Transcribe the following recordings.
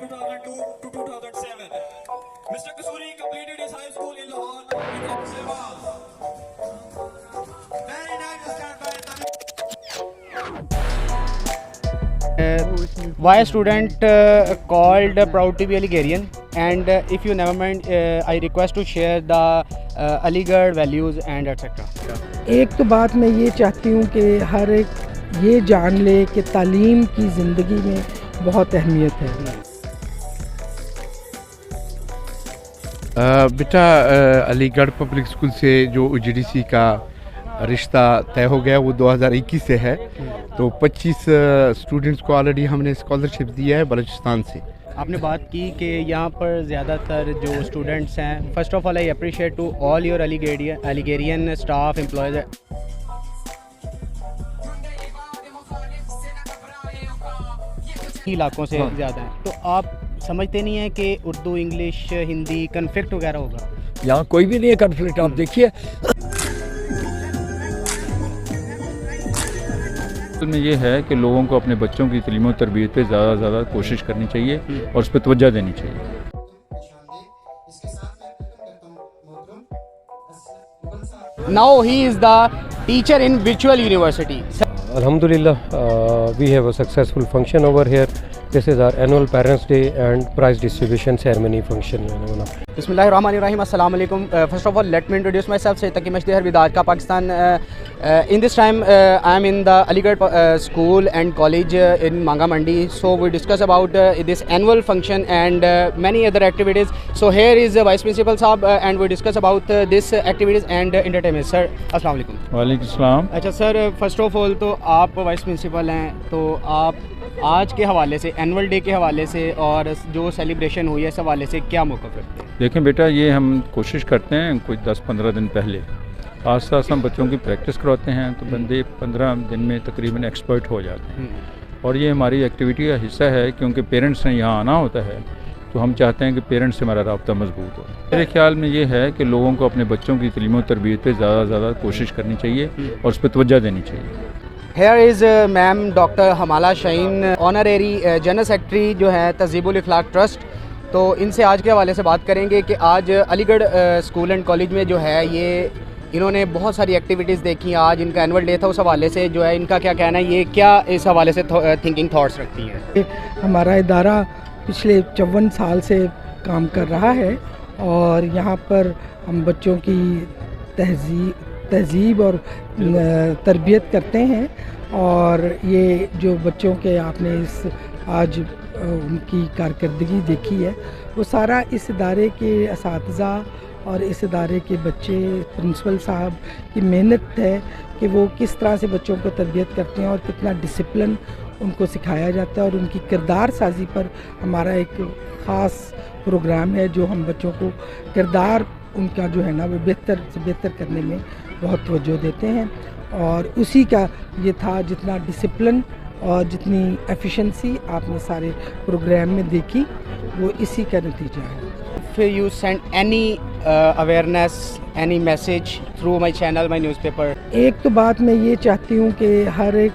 2002 to 2007. Mr. Kasuri completed his high school in Lahore and Shehbaz. Very nice start by Why a student called proud to be Aligerian, and if you never mind, I request to share the Aligarh values and etc. ایک تو بات میں یہ چاہتی ہوں کہ ہر ایک یہ جان لے کہ تعلیم کی زندگی میں بہت اہمیت ہے. بیٹا علی گڑھ پبلک اسکول سے جو جی ڈی سی کا رشتہ طے ہو گیا وہ 2021 سے ہے، تو 25 اسٹوڈنٹس کو آلریڈی ہم نے اسکالرشپ دیا ہے بلوچستان سے. آپ نے بات کی کہ یہاں پر زیادہ تر جو اسٹوڈنٹس ہیں، first of all I appreciate to all your Aligerian staff employees علاقوں سے زیادہ ہیں، تو آپ سمجھتے نہیں ہیں کہ اردو انگلش ہندی کنفلکٹ وغیرہ ہوگا؟ یہاں کوئی بھی نہیں ہے کنفلکٹ. آپ دیکھیے میں یہ ہے کہ لوگوں کو اپنے بچوں کی تعلیم و تربیت پہ زیادہ سے زیادہ کوشش کرنی چاہیے اور اس پہ توجہ دینی چاہیے. Now he is the teacher in virtual university. Alhamdulillah, we have a successful function over here. This is our annual Parents' Day and prize distribution ceremony function. Bismillahirrahmanirrahim. Assalamu alaikum. First of all, let me introduce myself. Sayyid Taqi Mashdihar Vidadka, Pakistan. In this time, I am in the Aligarh School and College in Manga Mandi. So we discuss about this annual function and many other activities. So here is Vice Principal Saab and we discuss about this activities and entertainment. Sir, Assalamu alaikum. وعلیکم السلام. اچھا سر، first of آل تو آپ vice principal ہیں، تو آپ آج کے حوالے سے، اینول ڈے کے حوالے سے اور جو سیلیبریشن ہوئی ہے اس حوالے سے کیا موقف رکھتے ہیں؟ دیکھیں بیٹا، یہ ہم کوشش کرتے ہیں کچھ 10-15 دن پہلے آس پاس ہم بچوں کی پریکٹس کرواتے ہیں، تو بندے 15 دن میں تقریباً ایکسپرٹ ہو جاتے ہیں. اور یہ ہماری ایکٹیویٹی کا حصہ ہے کیونکہ پیرنٹس نے یہاں آنا ہوتا ہے، تو ہم چاہتے ہیں کہ پیرنٹس سے ہمارا رابطہ مضبوط ہو. میرے خیال میں یہ ہے کہ لوگوں کو اپنے بچوں کی تعلیم و تربیت پہ زیادہ سے زیادہ کوشش کرنی چاہیے اور اس پہ توجہ دینی چاہیے. Here is ma'am doctor Hamala Shaheen, honorary general secretary جو ہے تہذیب الاخلاق ٹرسٹ. تو ان سے آج کے حوالے سے بات کریں گے کہ آج علی گڑھ اسکول اینڈ کالج میں جو ہے یہ انہوں نے بہت ساری ایکٹیویٹیز دیکھی. آج ان کا اینول ڈے تھا، اس حوالے سے جو ہے ان کا کیا کہنا ہے، یہ کیا اس حوالے سے تھنکنگ تھاٹس رکھتی ہیں؟ ہمارا ادارہ پچھلے 54 سال سے کام کر رہا ہے اور یہاں پر ہم بچوں کی تہذیب اور تربیت کرتے ہیں. اور یہ جو بچوں کے آپ نے آج ان کی کارکردگی دیکھی ہے، وہ سارا اس ادارے کے اساتذہ اور اس ادارے کے بچے، پرنسپل صاحب کی محنت ہے کہ وہ کس طرح سے بچوں کو تربیت کرتے ہیں اور کتنا ڈسپلن ان کو سکھایا جاتا ہے. اور ان کی کردار سازی پر ہمارا ایک خاص پروگرام ہے جو ہم بچوں کو کردار ان کا جو ہے نا وہ بہتر سے بہتر کرنے میں بہت توجہ دیتے ہیں. اور اسی کا یہ تھا، جتنا ڈسپلن اور جتنی ایفیشنسی آپ نے سارے پروگرام میں دیکھی، وہ اسی کا نتیجہ ہے. If you send any awareness, any message through my channel, my newspaper. ایک تو بات میں یہ چاہتی ہوں کہ ہر ایک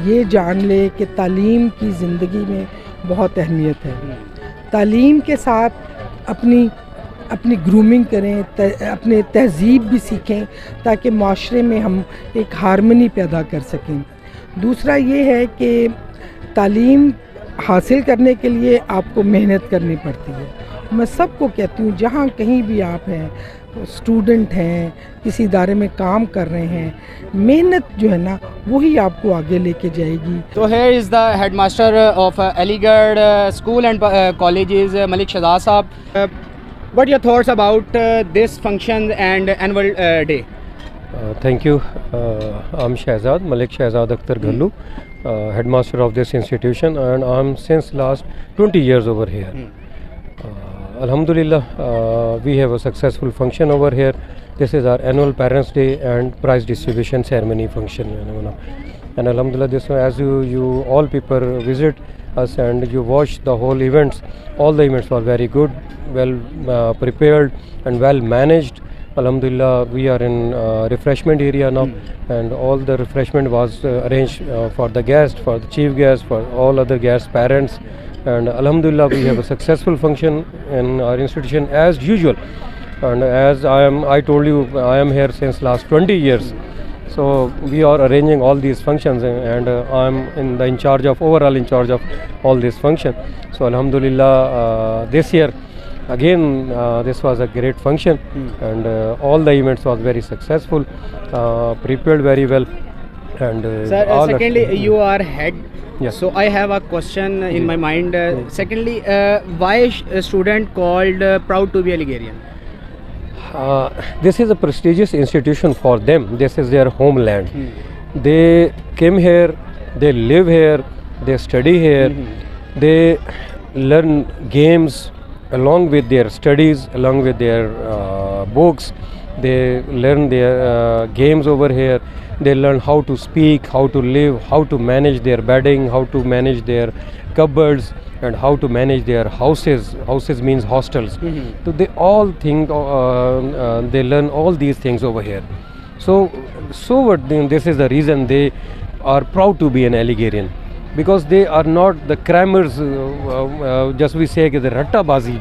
یہ جان لے کہ تعلیم کی زندگی میں بہت اہمیت ہے. تعلیم کے ساتھ اپنی گرومنگ کریں، اپنے تہذیب بھی سیکھیں تاکہ معاشرے میں ہم ایک ہارمنی پیدا کر سکیں. دوسرا یہ ہے کہ تعلیم حاصل کرنے کے لیے آپ کو محنت کرنی پڑتی ہے. میں سب کو کہتی ہوں، جہاں کہیں بھی آپ ہیں، اسٹوڈنٹ ہیں، کسی ادارے میں کام کر رہے ہیں، محنت جو ہے نا وہی آپ کو آگے لے کے جائے گی. So here is the headmaster of Aligarh School and Colleges, Malik Shahzad Saab. What are your thoughts about this function and annual day? Thank you. I'm Shahzad, Malik Shahzad Akhtar Ghallu, headmaster of this institution, and I'm since last 20 years over here. Alhamdulillah, we have a successful function over here. This is our annual Parents' Day and prize distribution ceremony function. And Alhamdulillah, this as you all people visit us and you watch the whole events. All the events were very good, well prepared and well managed. Alhamdulillah, we are in refreshment area now, and all the refreshment was arranged for the guests, for the chief guests, for all other guests, parents, and alhamdulillah we have a successful function in our institution as usual. And as I told you, I am here since last 20 years. So we are arranging all these functions, and I'm in charge of all these functions. So alhamdulillah, this year again this was a great function, and all the events was very successful, prepared very well. And Sir, all secondly, you are head. Yes. So I have a question in my mind. Secondly, why a student called proud to be a Ligurian? This is a prestigious institution for them. This is their homeland. They came here, they live here, they study here, they learn games along with their studies, along with their books. They learn their games over here. They learn how to speak, how to live, how to manage their bedding, how to manage their cupboards, and how to manage their houses. Houses means hostels. So they all think, they learn all these things over here. So what? This is the reason they are proud to be an Alligerian, because they are not the crammers. Just we say the rattabazi.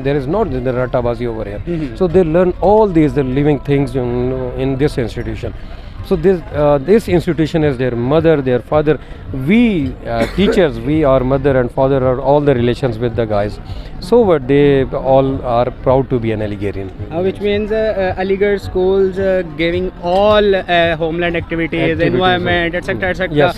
There is not the rattabazi over here. So they learn all these the living things in this institution. So this institution is their mother, their father. We teachers, we are mother and father are all the relations with the guys. So what? They all are proud to be an Alligerian. Which means Aligarh schools giving all homeland activities, environment, etc., etc. Yes,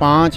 5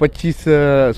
25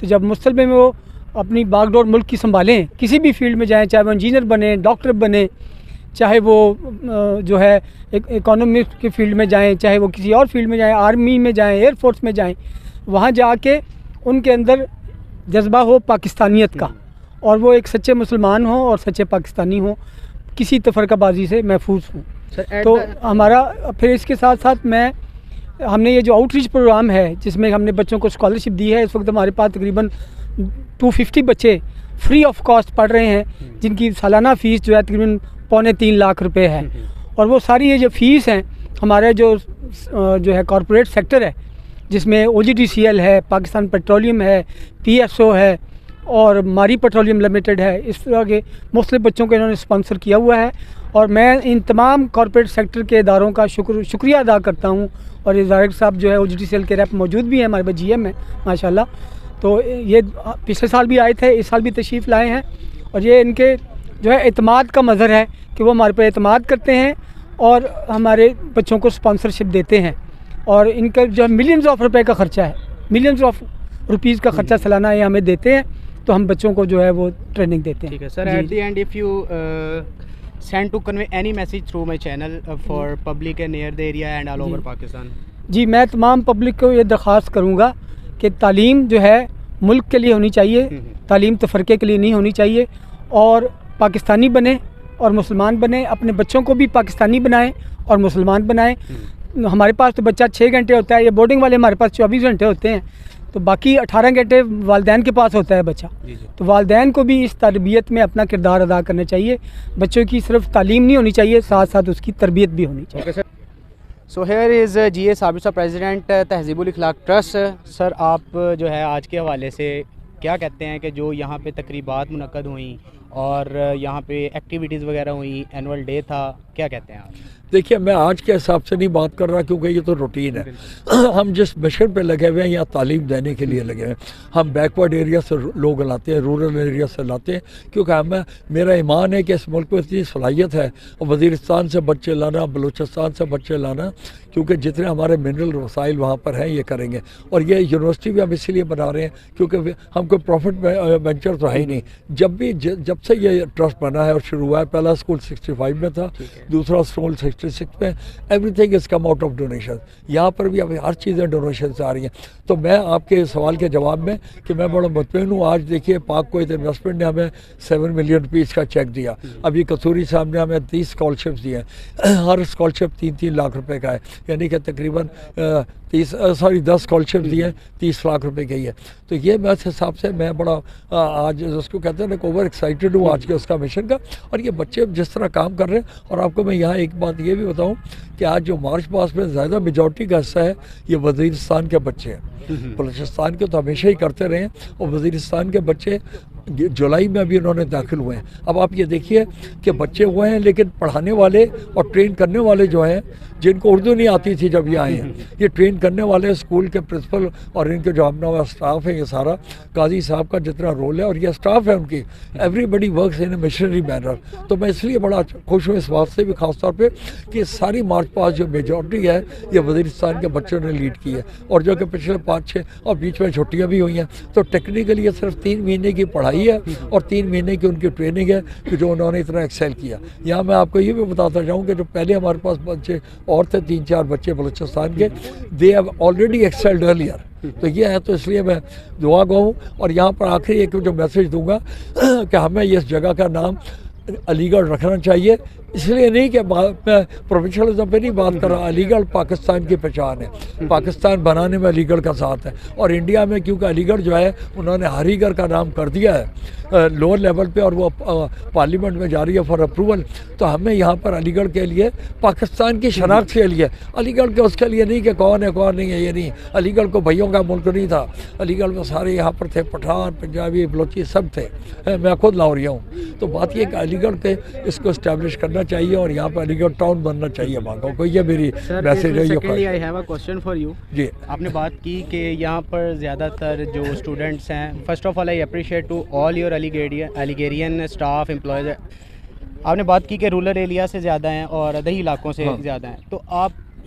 تو جب مستقبل میں وہ اپنی باغ ڈور ملک کی سنبھالیں، کسی بھی field میں جائیں، چاہے وہ انجینئر بنیں، ڈاکٹر بنیں، چاہے وہ جو ہے اکانومکس کے فیلڈ میں جائیں، چاہے وہ کسی اور فیلڈ میں جائیں، آرمی میں جائیں، ایئر فورس میں جائیں، وہاں جا کے ان کے اندر جذبہ ہو پاکستانیت کا، اور وہ ایک سچے مسلمان ہوں اور سچے پاکستانی ہوں، کسی تفرقہ بازی سے محفوظ ہوں. تو ہمارا پھر اس کے ساتھ ساتھ ہم نے یہ جو آؤٹ ریچ پروگرام ہے جس میں ہم نے بچوں کو اسکالرشپ دی ہے، اس وقت ہمارے پاس تقریباً 250 بچے فری آف کاسٹ پڑھ رہے ہیں، جن کی سالانہ فیس جو ہے تقریباً 2.25 لاکھ روپے ہے. اور وہ ساری یہ جو فیس ہیں ہمارے جو ہے کارپوریٹ سیکٹر ہے، جس میں OGTCL ہے، پاکستان پیٹرولیم ہے، PSO ہے اور ماری پیٹرولیم لمیٹڈ ہے، اس طرح کے مختلف بچوں کو انہوں نے اسپانسر کیا ہوا ہے. اور میں ان تمام کارپوریٹ سیکٹر کے اداروں کا شکریہ ادا کرتا ہوں. اور یہ ظاہر صاحب جو ہے OGTCL کے ریپ موجود بھی ہیں، ہمارے پاس GM ہیں ماشاءاللہ. تو یہ پچھلے سال بھی آئے تھے، اس سال بھی تشریف لائے ہیں، اور یہ ان کے جو ہے اعتماد کا مظہر ہے کہ وہ ہمارے پہ اعتماد کرتے ہیں اور ہمارے بچوں کو اسپانسرشپ دیتے ہیں. اور ان کا جو ملینز آف روپے کا خرچہ ہے، ملینز آف روپیز کا خرچہ سالانہ یہ ہمیں دیتے ہیں، تو ہم بچوں کو جو ہے وہ ٹریننگ دیتے ہیں. ٹھیک ہے sir. At the end of you send to convey any message through my channel for public and near the area and all over Pakistan. جی میں تمام پبلک کو یہ درخواست کروں گا کہ تعلیم جو ہے ملک کے لیے ہونی چاہیے، تعلیم تفرقے کے لیے نہیں ہونی چاہیے، اور پاکستانی بنیں اور مسلمان بنیں، اپنے بچوں کو بھی پاکستانی بنائیں اور مسلمان بنائیں. ہمارے پاس تو بچہ 6 گھنٹے ہوتا ہے، یہ بورڈنگ والے ہمارے پاس 24 گھنٹے ہوتے ہیں، تو باقی 18 گھنٹے والدین کے پاس ہوتا ہے بچہ. تو والدین کو بھی اس تربیت میں اپنا کردار ادا کرنا چاہیے. بچوں کی صرف تعلیم نہیں ہونی چاہیے، ساتھ ساتھ اس کی تربیت بھی ہونی چاہیے. سو ہیئر از GA صابر صاحب، پریزیڈنٹ تہذیب الاخلاق ٹرسٹ. سر آپ جو ہے آج کے حوالے سے کیا کہتے ہیں کہ جو یہاں پہ تقریبات منعقد ہوئیں اور یہاں پہ ایکٹیویٹیز وغیرہ ہوئیں، اینول ڈے تھا، کیا کہتے ہیں آپ؟ دیکھیے میں آج کے حساب سے نہیں بات کر رہا کیونکہ یہ تو روٹین ہے. ہم جس مشن پہ لگے ہوئے ہیں یا تعلیم دینے کے لیے لگے ہوئے ہیں، ہم بیکورڈ ایریا سے لوگ لاتے ہیں، رورل ایریا سے لاتے ہیں، کیونکہ میرا ایمان ہے کہ اس ملک میں اتنی صلاحیت ہے، اور وزیرستان سے بچے لانا، بلوچستان سے بچے لانا، کیونکہ جتنے ہمارے منرل وسائل وہاں پر ہیں یہ کریں گے. اور یہ یونیورسٹی بھی ہم اسی لیے بنا رہے ہیں کیونکہ ہم کوئی پروفٹ وینچر تو ہے ہی نہیں. جب سے یہ ٹرسٹ بنا ہے اور شروع ہوا ہے، پہلا اسکول 65 میں تھا، دوسرا اسکول 66 میں. Every thing is come out of donation. یہاں پر بھی اب ہر چیزیں ڈونیشن سے آ رہی ہیں. تو میں آپ کے سوال کے جواب میں کہ میں بڑا مطمئن ہوں. آج دیکھیے پاک کویت انویسٹمنٹ نے ہمیں 7 ملین روپیز کا چیک دیا. ابھی قصوری صاحب نے ہمیں 30 اسکالرشپس دیے ہیں، ہر اسکالرشپ 3 لاکھ روپے کا ہے، یعنی کہ تقریباً 10 اسکالرشپ دیے 30 لاکھ روپے کی ہے. تو یہ میں اس حساب سے میں بڑا آج اس کو کہتے ہیں اوور ایکسائٹیڈ ہوں آج کے اس کا مشن کا. اور یہ بچے جس طرح کام کر رہے ہیں، اور آپ کو میں یہاں ایک بات یہ بھی بتاؤں کہ آج جو مارچ پاس میں زیادہ میجورٹی کا حصہ ہے یہ وزیرستان کے بچے ہیں. بلوچستان کے تو ہمیشہ ہی کرتے رہے ہیں، اور وزیرستان کے بچے جولائی میں ابھی انہوں نے داخل ہوئے ہیں. اب آپ یہ دیکھیے کہ بچے ہوئے ہیں، لیکن پڑھانے والے اور ٹرین کرنے والے جو ہیں، جن کو اردو نہیں آتی تھی جب یہ آئے ہیں، یہ ٹرین کرنے والے اسکول کے پرنسپل اور ان کے جو ہم نوا اسٹاف ہے، یہ سارا قاضی صاحب کا جتنا رول ہے اور یہ اسٹاف ہے ان کی، everybody works in a missionary manner. تو میں اس لیے بڑا خوش ہوں اس بات سے بھی، خاص طور پہ کہ ساری مارچ پاس جو میجورٹی ہے یہ وزیرستان کے بچوں نے لیڈ کی ہے. اور جو کہ پچھلے 5-6 اور بیچ میں چھٹیاں بھی ہوئی ہیں، تو ٹیکنیکلی یہ صرف 3 مہینے کی پڑھائی ہے اور 3 مہینے کی ان کی ٹریننگ ہے کہ جو انہوں نے اتنا ایکسیل کیا. یہاں میں آپ کو یہ بھی بتاتا جاؤں کہ جو پہلے ہمارے پاس بچے اور تھے 3-4 بچے بلوچستان کے، دے ہیو آلریڈی ایکسیلڈ ارلیئر. تو یہ ہے، تو اس لیے میں دعا گو ہوں. اور یہاں پر آخری ایک جو میسیج دوں گا کہ ہمیں اس جگہ کا نام علی گڑھ رکھنا چاہیے. اس لیے نہیں کہ میں پروفیشنلزم پہ نہیں بات کر رہا، علی گڑھ پاکستان کی پہچان ہے، پاکستان بنانے میں علی گڑھ کا ساتھ ہے. اور انڈیا میں کیونکہ علی گڑھ جو ہے انہوں نے ہری گڑھ کا نام کر دیا ہے لوور لیول پہ، اور وہ پارلیمنٹ میں جاری ہے فار اپروول. تو ہمیں یہاں پر علی گڑھ کے لیے پاکستان کی شناخت کے لیے، علی گڑھ کے اس کے لیے نہیں کہ کون ہے کون نہیں ہے، یہ نہیں. علی گڑھ کو بھائیوں کا ملک نہیں تھا، علی گڑھ میں سارے یہاں پر تھے، پٹھان، پنجابی، بلوچی سب تھے. میں خود لاہوریہ ہوں. تو بات یہ کہ علی گڑھ کے اس کو اسٹیبلش کرنا چاہیے اور یہاں پہ علی گڑھ ٹاؤن بننا چاہیے باغوں کو. یہ میری میسیج ہے. Secondly I have a question for you. جی آپ نے بات کی کہ یہاں پر زیادہ تر جو اسٹوڈنٹس ہیں، first of all I appreciate to all your Aligarian staff employees. آپ نے بات کی کہ رورل ایریا سے زیادہ ہیں اور دیہی علاقوں سے زیادہ ہیں. تو آپ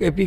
KP